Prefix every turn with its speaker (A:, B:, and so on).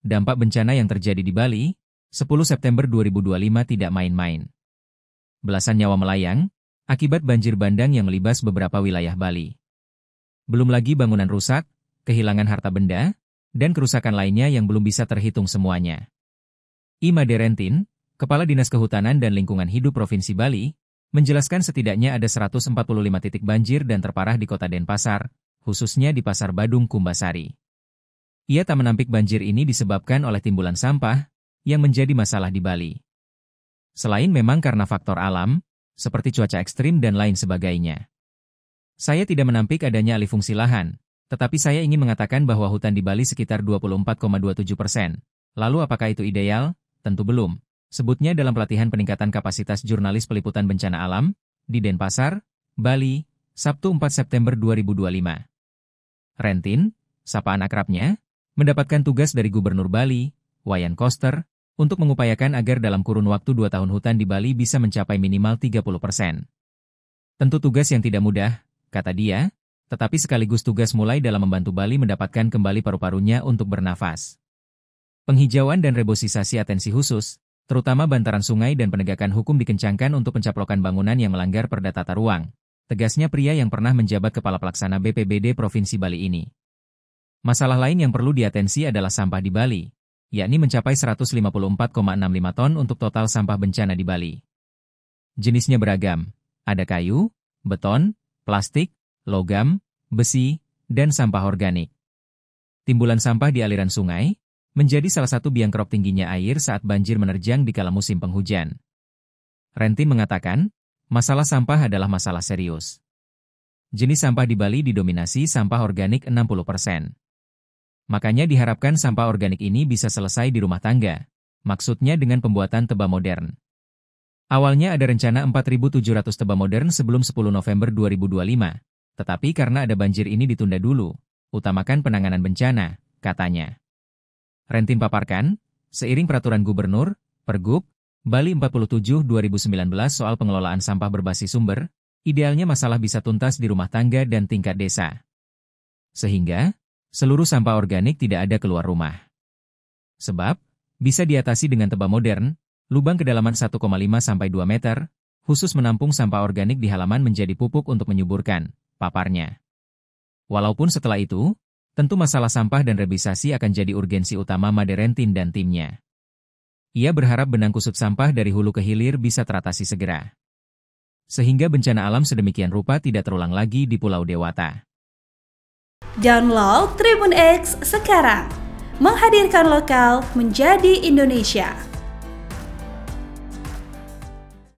A: dampak bencana yang terjadi di Bali, 10 September 2025 tidak main-main. Belasan nyawa melayang, akibat banjir bandang yang melibas beberapa wilayah Bali. Belum lagi bangunan rusak, kehilangan harta benda, dan kerusakan lainnya yang belum bisa terhitung semuanya. Imade Rentin, Kepala Dinas Kehutanan dan Lingkungan Hidup Provinsi Bali, menjelaskan setidaknya ada 145 titik banjir dan terparah di Kota Denpasar, khususnya di Pasar Badung Kumbasari. Ia tak menampik banjir ini disebabkan oleh timbulan sampah yang menjadi masalah di Bali. Selain memang karena faktor alam, seperti cuaca ekstrim dan lain sebagainya. Saya tidak menampik adanya alih fungsi lahan, tetapi saya ingin mengatakan bahwa hutan di Bali sekitar 24,27%. Lalu apakah itu ideal? Tentu belum. Sebutnya dalam pelatihan peningkatan kapasitas jurnalis peliputan bencana alam, di Denpasar, Bali, Sabtu 4 September 2025. Rentin, sapaan akrabnya, mendapatkan tugas dari Gubernur Bali, Wayan Koster, untuk mengupayakan agar dalam kurun waktu 2 tahun hutan di Bali bisa mencapai minimal 30%. Tentu tugas yang tidak mudah, kata dia, tetapi sekaligus tugas mulai dalam membantu Bali mendapatkan kembali paru-parunya untuk bernafas. Penghijauan dan rebosisasi atensi khusus, terutama bantaran sungai dan penegakan hukum dikencangkan untuk pencaplokan bangunan yang melanggar perda tata ruang, tegasnya pria yang pernah menjabat Kepala Pelaksana BPBD Provinsi Bali ini. Masalah lain yang perlu diatensi adalah sampah di Bali, yakni mencapai 154,65 ton untuk total sampah bencana di Bali. Jenisnya beragam, ada kayu, beton, plastik, logam, besi, dan sampah organik. Timbulan sampah di aliran sungai menjadi salah satu biang kerok tingginya air saat banjir menerjang di kala musim penghujan. Rentin mengatakan, masalah sampah adalah masalah serius. Jenis sampah di Bali didominasi sampah organik 60%. Makanya diharapkan sampah organik ini bisa selesai di rumah tangga, maksudnya dengan pembuatan teba modern. Awalnya ada rencana 4.700 teba modern sebelum 10 November 2025, tetapi karena ada banjir ini ditunda dulu, utamakan penanganan bencana, katanya. Rentin paparkan, seiring peraturan Gubernur, Pergub, Bali 47/2019 soal pengelolaan sampah berbasis sumber, idealnya masalah bisa tuntas di rumah tangga dan tingkat desa. Sehingga, seluruh sampah organik tidak ada keluar rumah. Sebab, bisa diatasi dengan teba modern, lubang kedalaman 1,5 sampai 2 meter, khusus menampung sampah organik di halaman menjadi pupuk untuk menyuburkan, paparnya. Walaupun setelah itu, tentu masalah sampah dan rebisasi akan jadi urgensi utama Made Rentin dan timnya. Ia berharap benang kusut sampah dari hulu ke hilir bisa teratasi segera. Sehingga bencana alam sedemikian rupa tidak terulang lagi di Pulau Dewata.
B: Download Tribun X sekarang, menghadirkan lokal menjadi Indonesia.